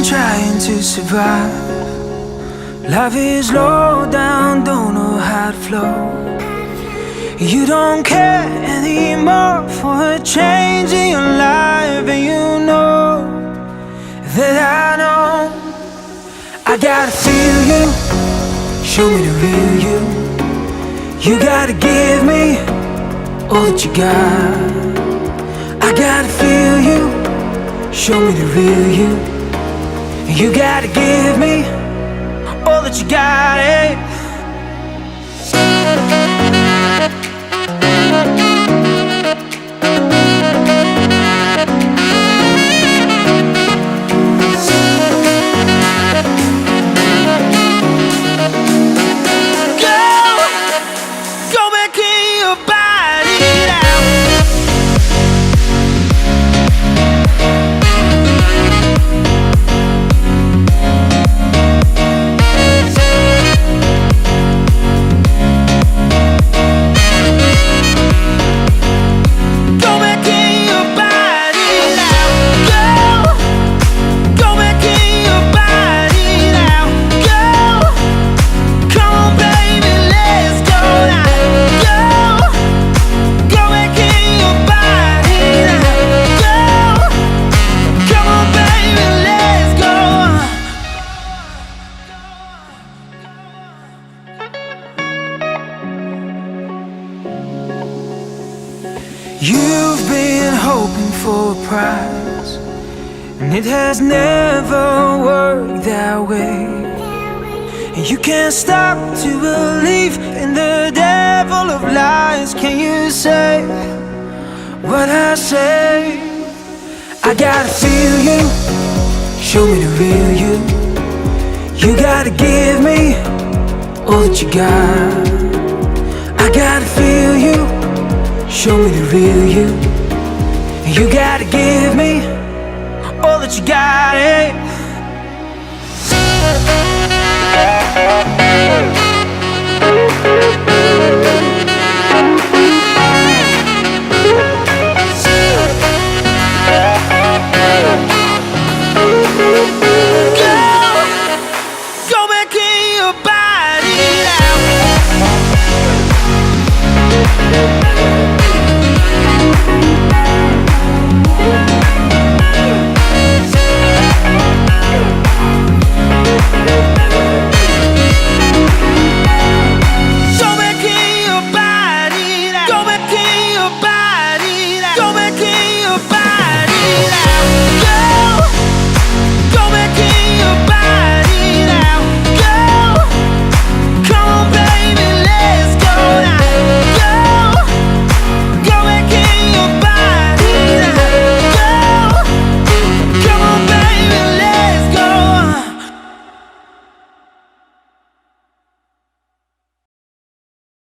trying to survive. Life is low down, don't know how to flow. You don't care anymore for a change in your life, and you know that I know. I gotta feel you, show me the real you. You gotta give me all that you got. I gotta feel you, show me the real you. You gotta give me all that you got, eh? You've been hoping for a prize, and it has never worked that way. And you can't stop to believe in the devil of lies. Can you say what I say? I gotta feel you, show me the real you. You gotta give me all that you got. I gotta feel you, show me the real you. You gotta give me all that you got, eh?